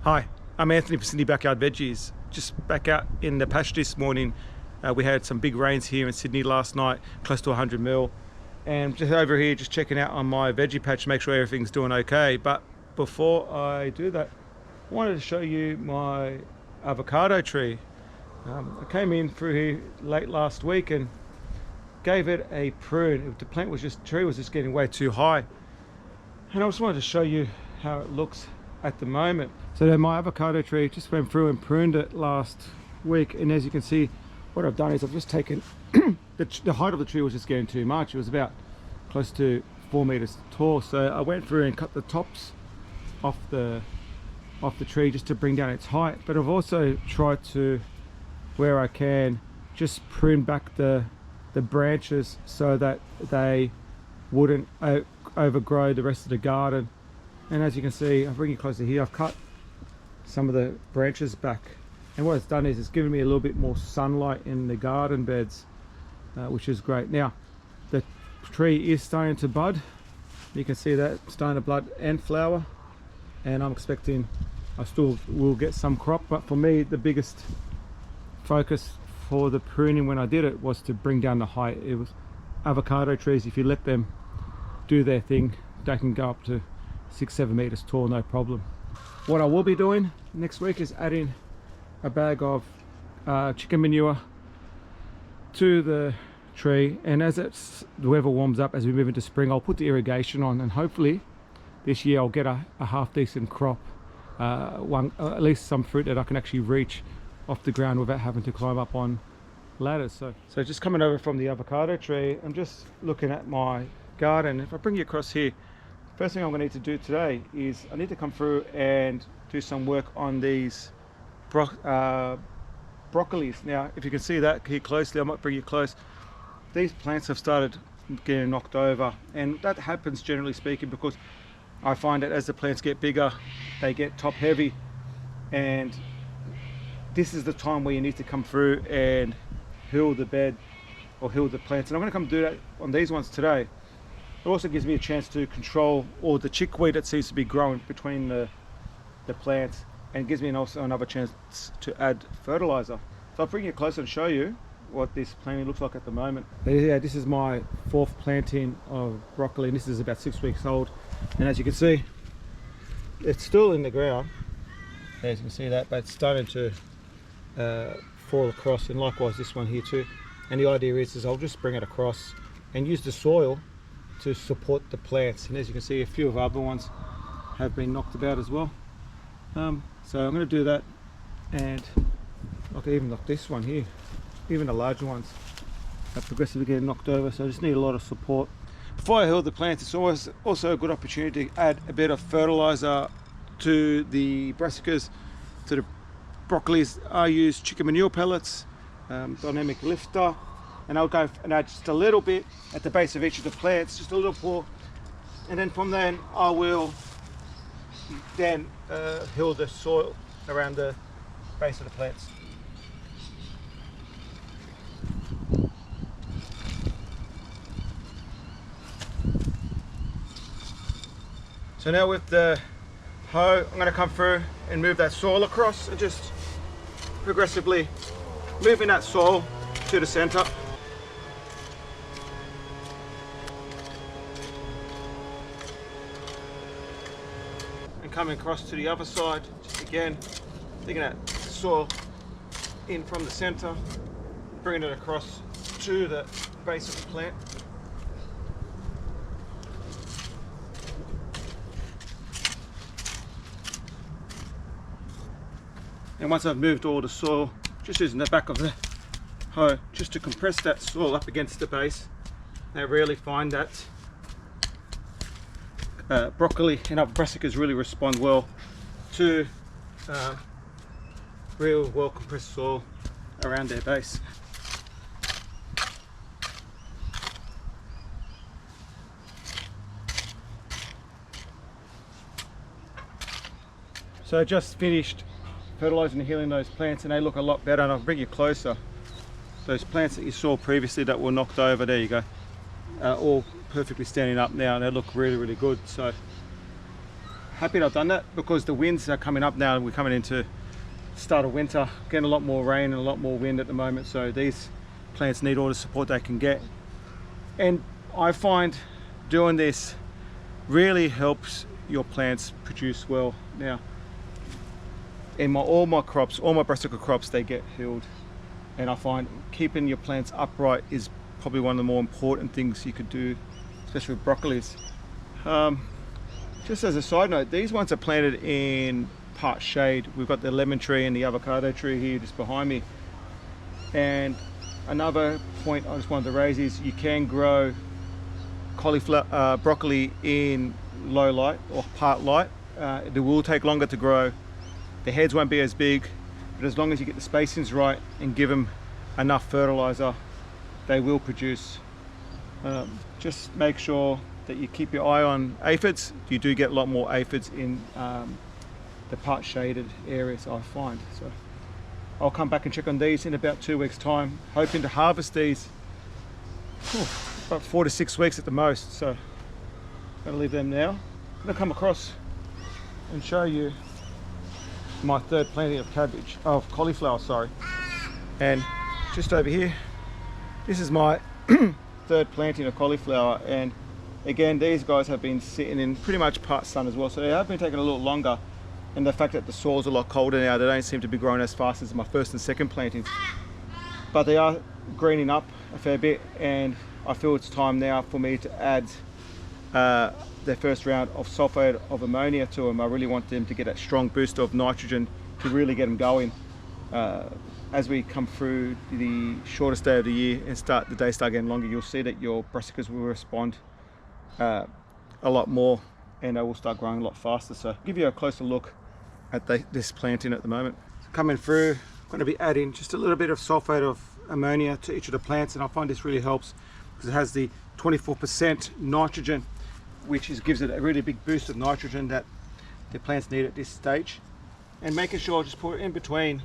Hi, I'm Anthony from Sydney Backyard Veggies. Just back out in the patch this morning. We had some big rains here in Sydney last night, close to 100 mil. And just over here, just checking out on my veggie patch to make sure everything's doing okay. But before I do that, I wanted to show you my avocado tree. I came in through here late last week and gave it a prune. The tree was just getting way too high. And I just wanted to show you how it looks at the moment. So my avocado tree, just went through and pruned it last week, and as you can see, what I've done is I've just taken the height of the tree was just getting too much. It was about close to 4 meters tall, so I went through and cut the tops off the tree just to bring down its height. But I've also tried to, where I can, just prune back the branches so that they wouldn't overgrow the rest of the garden. And as you can see, I'll bring you closer here, I've cut some of the branches back, and what it's done is it's given me a little bit more sunlight in the garden beds, which is great. Now the tree is starting to bud, you can see that, starting to bud and flower, and I'm expecting I still will get some crop. But for me, the biggest focus for the pruning when I did it was to bring down the height. It was avocado trees, if you let them do their thing, they can go up to 6-7 meters tall, no problem. What I will be doing next week is adding a bag of chicken manure to the tree, and as the weather warms up, as we move into spring, I'll put the irrigation on, and hopefully this year I'll get a half decent crop, at least some fruit that I can actually reach off the ground without having to climb up on ladders. So just coming over from the avocado tree, I'm just looking at my garden. If I bring you across here, first thing I'm going to need to do today is I need to come through and do some work on these broccolis. Now, if you can see that here closely, I might bring you close. These plants have started getting knocked over, and that happens generally speaking because I find that as the plants get bigger, they get top heavy, and this is the time where you need to come through and heal the bed or heal the plants. And I'm going to come do that on these ones today. It also gives me a chance to control all the chickweed that seems to be growing between the plants, and gives me also another chance to add fertilizer. So I'll bring you closer and show you what this planting looks like at the moment. But yeah, this is my 4th planting of broccoli, and this is about 6 weeks old. And as you can see, it's still in the ground, as you can see that, but it's starting to fall across, and likewise this one here too. And the idea is I'll just bring it across and use the soil to support the plants. And as you can see, a few of other ones have been knocked about as well. So I'm going to do that, and I can even knock this one here. Even the larger ones are progressively getting knocked over, so I just need a lot of support. Before I heal the plants, it's always also a good opportunity to add a bit of fertilizer to the brassicas. To the broccolis, I use chicken manure pellets, dynamic lifter, and I'll go and add just a little bit at the base of each of the plants, just a little pour, and then from then I will then heal the soil around the base of the plants. So now with the hoe, I'm going to come through and move that soil across, and just progressively moving that soil to the center. And coming across to the other side, just again, taking that soil in from the center, bringing it across to the base of the plant. And once I've moved all the soil, just using the back of the hoe just to compress that soil up against the base. I rarely find that broccoli and other brassicas really respond well to real well compressed soil around their base. So I just finished fertilizing and healing those plants, and they look a lot better, and I'll bring you closer. Those plants that you saw previously that were knocked over, there you go, all perfectly standing up now, and they look really, really good. So happy that I've done that, because the winds are coming up now. We're coming into start of winter, getting a lot more rain and a lot more wind at the moment, so these plants need all the support they can get. And I find doing this really helps your plants produce well. Now, in all my brassica crops, they get healed, and I find keeping your plants upright is probably one of the more important things you could do, especially with broccolis. Just as a side note, these ones are planted in part shade. We've got the lemon tree and the avocado tree here just behind me. And another point I just wanted to raise is you can grow cauliflower, broccoli in low light or part light. It will take longer to grow. The heads won't be as big, but as long as you get the spacings right and give them enough fertilizer, they will produce. Just make sure that you keep your eye on aphids. You do get a lot more aphids in the part shaded areas, I find. So I'll come back and check on these in about 2 weeks time, hoping to harvest these about 4 to 6 weeks at the most. So I'm going to leave them now. I'm going to come across and show you my third planting of cauliflower, sorry. And just over here, this is my third planting of cauliflower, and again, these guys have been sitting in pretty much part sun as well, so they have been taking a little longer. And the fact that the soil's a lot colder now, they don't seem to be growing as fast as my first and second plantings, but they are greening up a fair bit, and I feel it's time now for me to add their first round of sulfate of ammonia to them. I really want them to get that strong boost of nitrogen to really get them going. As we come through the shortest day of the year and the days start getting longer, you'll see that your brassicas will respond a lot more, and they will start growing a lot faster. So I'll give you a closer look at this planting at the moment. So coming through, I'm going to be adding just a little bit of sulfate of ammonia to each of the plants, and I find this really helps because it has the 24% nitrogen, which gives it a really big boost of nitrogen that the plants need at this stage. And making sure just put it in between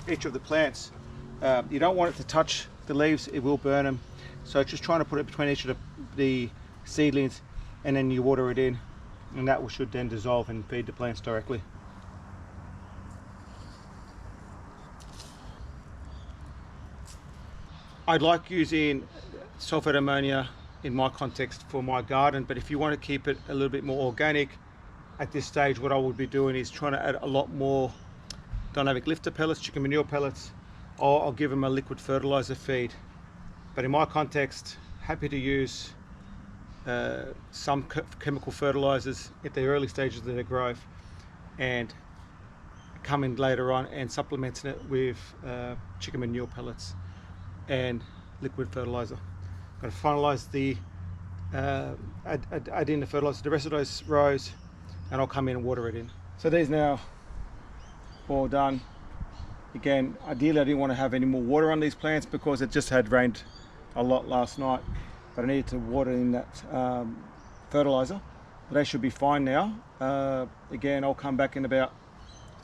each of the plants. You don't want it to touch the leaves, it will burn them. So just trying to put it between each of the seedlings, and then you water it in, and that should then dissolve and feed the plants directly. I'd like using sulfate ammonia in my context for my garden, but if you want to keep it a little bit more organic at this stage, what I would be doing is trying to add a lot more dynamic lifter pellets, chicken manure pellets, or I'll give them a liquid fertilizer feed. But in my context, happy to use some chemical fertilizers at the early stages of their growth, and come in later on and supplementing it with chicken manure pellets and liquid fertilizer. I'm going to finalize the add in the fertilizer to the rest of those rows, and I'll come in and water it in. So these now all done. Again, ideally I didn't want to have any more water on these plants because it just had rained a lot last night, but I needed to water in that fertilizer. But they should be fine now. Again, I'll come back in about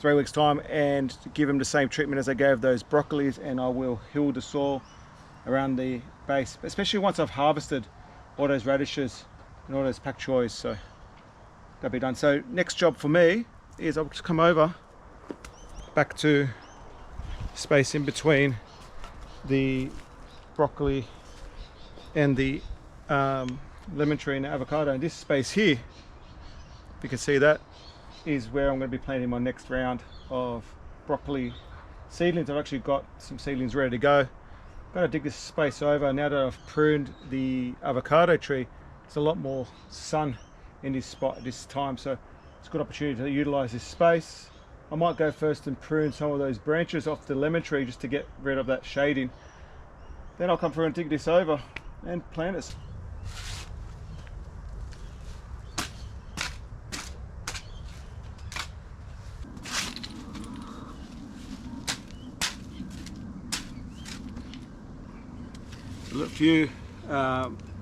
3 weeks time and give them the same treatment as I gave those broccolis, and I will heal the soil around the base, especially once I've harvested all those radishes and all those pak choys. So that'll be done. So next job for me is I'll just come over back to space in between the broccoli and the lemon tree and the avocado, and this space here, if you can see, that is where I'm going to be planting my next round of broccoli seedlings. I've actually got some seedlings ready to go. I'm going to dig this space over now that I've pruned the avocado tree. There's a lot more sun in this spot at this time, so it's a good opportunity to utilize this space. I might go first and prune some of those branches off the lemon tree just to get rid of that shading. Then I'll come through and dig this over and plant it. A few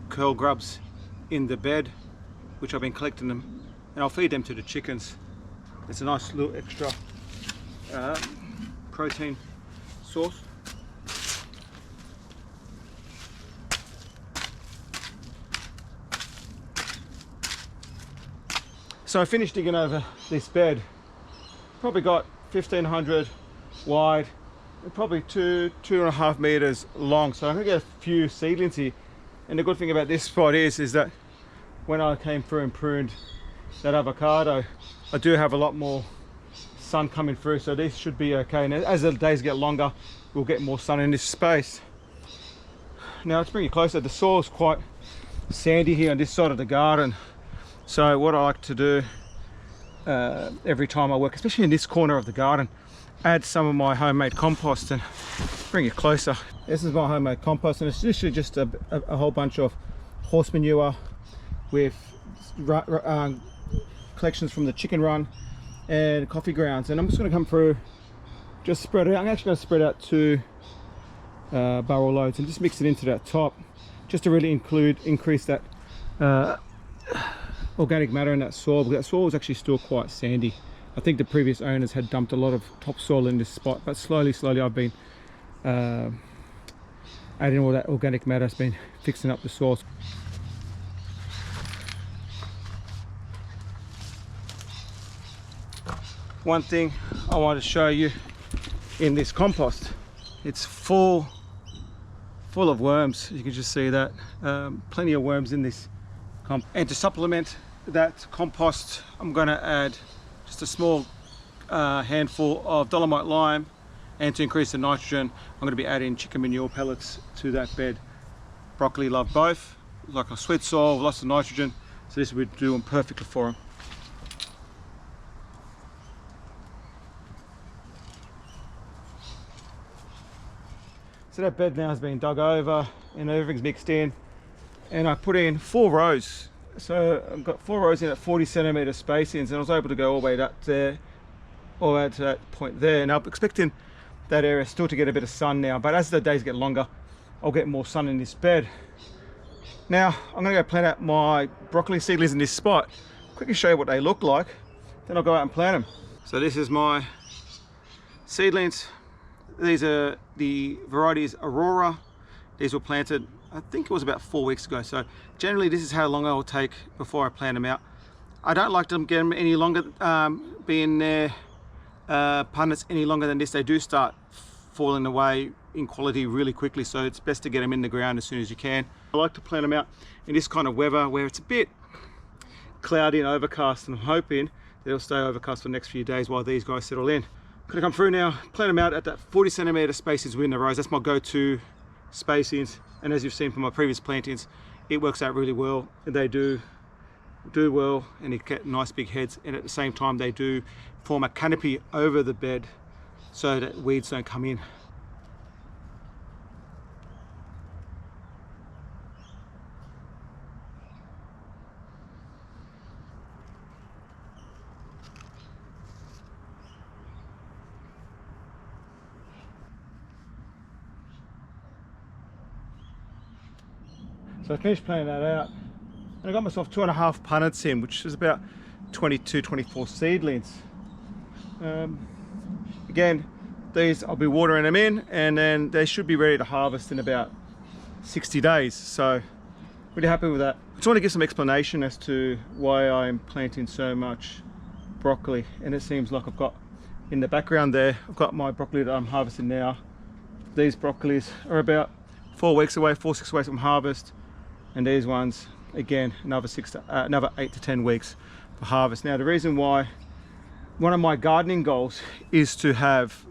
curl grubs in the bed, which I've been collecting them, and I'll feed them to the chickens. It's a nice little extra protein source. So I finished digging over this bed. Probably got 1,500 wide and probably 2.5 meters long. So I'm gonna get a few seedlings here. And the good thing about this spot is that when I came through and pruned that avocado, I do have a lot more sun coming through, so this should be okay. And as the days get longer, we'll get more sun in this space. Now let's bring it closer. The soil is quite sandy here on this side of the garden. So what I like to do every time I work, especially in this corner of the garden, add some of my homemade compost. And bring it closer. This is my homemade compost, and it's literally just a whole bunch of horse manure with collections from the chicken run and coffee grounds. And I'm just going to come through, just spread it out. I'm actually going to spread out 2 barrel loads and just mix it into that top, just to really increase that organic matter in that soil, because that soil is actually still quite sandy. I think the previous owners had dumped a lot of topsoil in this spot, but slowly I've been adding all that organic matter. It's been fixing up the soil. One thing I want to show you in this compost, it's full of worms. You can just see that, plenty of worms in this compost. And to supplement that compost, I'm going to add just a small handful of dolomite lime, and to increase the nitrogen, I'm going to be adding chicken manure pellets to that bed. Broccoli love both, like a sweet soil, lots of nitrogen, so this would do them perfectly for them. So that bed now has been dug over and everything's mixed in, and I put in 4 rows. So I've got 4 rows in at 40 centimeter spacings, and I was able to go all the way up there, all the way to that point there. And I'm expecting that area still to get a bit of sun now, but as the days get longer, I'll get more sun in this bed. Now I'm going to go plant out my broccoli seedlings in this spot. Quickly show you what they look like, then I'll go out and plant them. So this is my seedlings. These are the varieties Aurora. These were planted, I think it was about 4 weeks ago. So generally this is how long it will take before I plant them out. I don't like to get them any longer, being their punnets any longer than this. They do start falling away in quality really quickly, so it's best to get them in the ground as soon as you can. I like to plant them out in this kind of weather where it's a bit cloudy and overcast, and I'm hoping that it'll stay overcast for the next few days while these guys settle in. I'm gonna come through now, plant them out at that 40 centimeter spacings within the rows. That's my go-to spacings, and as you've seen from my previous plantings, it works out really well, and they do well, and you get nice big heads, and at the same time they do form a canopy over the bed so that weeds don't come in. So I finished planting that out, and I got myself 2.5 punnets in, which is about 22-24 seedlings. Again, these I'll be watering them in, and then they should be ready to harvest in about 60 days. So really happy with that. I just want to give some explanation as to why I'm planting so much broccoli. And it seems like I've got in the background there, I've got my broccoli that I'm harvesting now. These broccolis are about 4 weeks away, 4-6 weeks from harvest. And these ones, again, another 8 to 10 weeks for harvest. Now, the reason why, one of my gardening goals is to have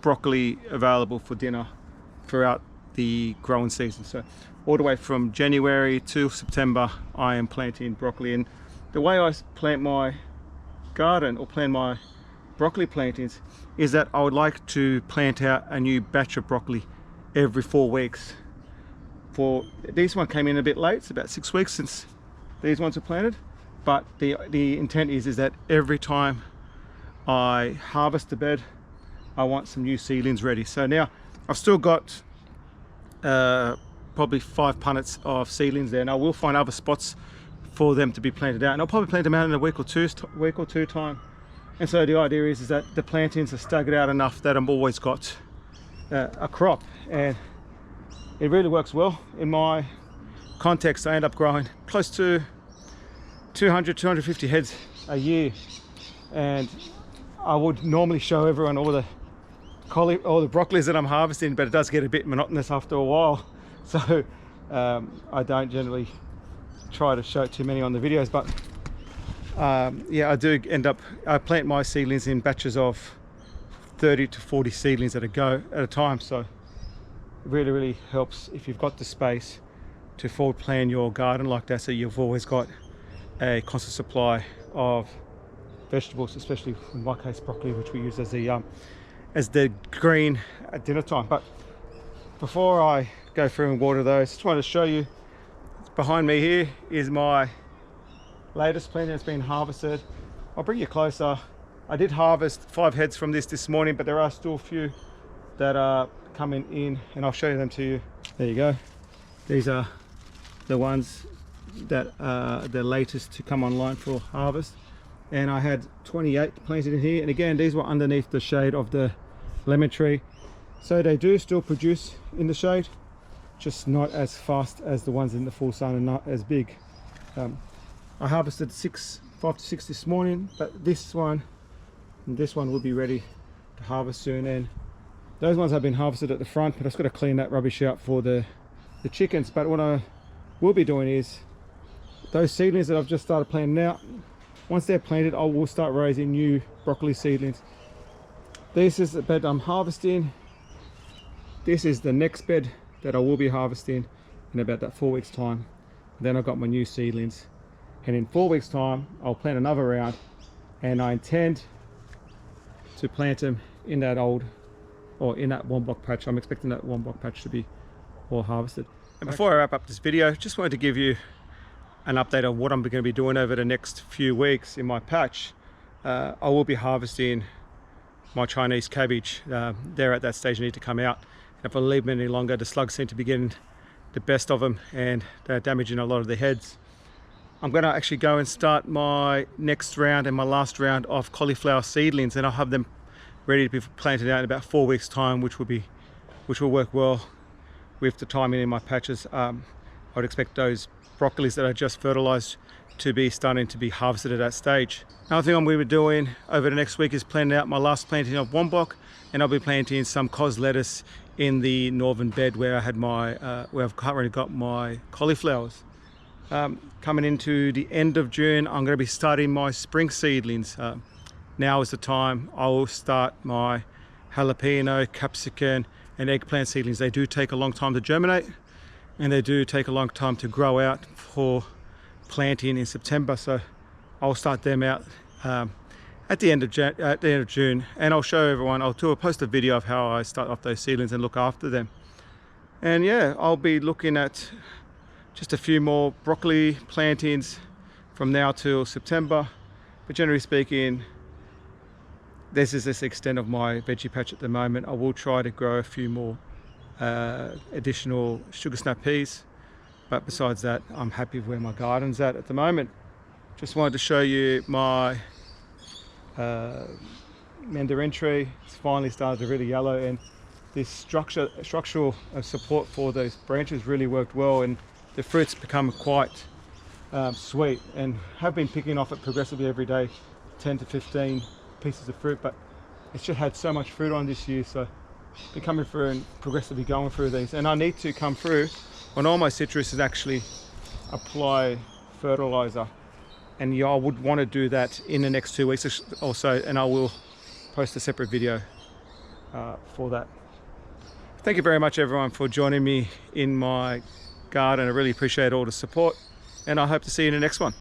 broccoli available for dinner throughout the growing season. So all the way from January to September, I am planting broccoli. And the way I plant my garden, or plant my broccoli plantings, is that I would like to plant out a new batch of broccoli every 4 weeks. This one came in a bit late. It's about 6 weeks since these ones were planted, but the intent is that every time I harvest the bed, I want some new seedlings ready. So now I've still got probably 5 punnets of seedlings there, and I will find other spots for them to be planted out, and I'll probably plant them out in a week or two time. And so the idea is that the plantings are staggered out enough that I've always got a crop, and it really works well. In my context, I end up growing close to 250 heads a year, and I would normally show everyone all the broccolis that I'm harvesting, but it does get a bit monotonous after a while, so I don't generally try to show too many on the videos. But yeah, I plant my seedlings in batches of 30 to 40 seedlings at a time, so it really helps if you've got the space to forward plan your garden like that, so you've always got a constant supply of vegetables, especially in my case broccoli, which we use as the green at dinner time. But before I go through and water those, just wanted to show you, behind me here is my latest plant that's been harvested. I'll bring you closer. I did harvest 5 heads from this morning, but there are still a few that are coming in, and I'll show them to you. There you go. These are the ones that are the latest to come online for harvest, and I had 28 planted in here, and again these were underneath the shade of the lemon tree, so they do still produce in the shade, just not as fast as the ones in the full sun and not as big. I harvested 5 to 6 this morning, but this one and this one will be ready to harvest soon, and those ones have been harvested at the front, but I've got to clean that rubbish out for the chickens. But what I will be doing is those seedlings that I've just started planting now, once they're planted, I will start raising new broccoli seedlings. This is the bed I'm harvesting. This is the next bed that I will be harvesting in about that 4 weeks time. Then I've got my new seedlings, and in 4 weeks time I'll plant another round, and I intend to plant them in that in that 1 block patch. I'm expecting that 1 block patch to be all harvested. And before I wrap up this video, just wanted to give you an update of what I'm going to be doing over the next few weeks in my patch. I will be harvesting my Chinese cabbage. They're at that stage, they need to come out. If I leave them any longer, the slugs seem to be getting the best of them, and they're damaging a lot of the heads. I'm going to actually go and start my next round and my last round of cauliflower seedlings, and I'll have them ready to be planted out in about 4 weeks time, which will work well with the timing in my patches. I would expect those broccolis that I just fertilized to be starting to be harvested at that stage. Another thing I'm going to be doing over the next week is planting out my last planting of 1 block, and I'll be planting some cos lettuce in the northern bed where I had my where I've currently got my cauliflowers. Coming into the end of June, I'm going to be starting my spring seedlings. Now is the time I will start my jalapeno, capsicum and eggplant seedlings. They do take a long time to germinate, and they do take a long time to grow out for planting in September, so I'll start them out at the end of June, and I'll show everyone. I'll post a video of how I start off those seedlings and look after them. And yeah, I'll be looking at just a few more broccoli plantings from now till September, but generally speaking, this is the extent of my veggie patch at the moment. I will try to grow a few more additional sugar snap peas, but besides that, I'm happy with where my garden's at the moment. Just wanted to show you my mandarin tree. It's finally started to really yellow, and this structural support for those branches really worked well, and the fruits become quite sweet, and have been picking off it progressively every day, 10 to 15 pieces of fruit. But it's just had so much fruit on this year, so been coming through and progressively going through these. And I need to come through on all my citrus and actually apply fertilizer, and yeah, I would want to do that in the next 2 weeks or so, and I will post a separate video for that. Thank you very much everyone for joining me in my garden. I really appreciate all the support, and I hope to see you in the next one.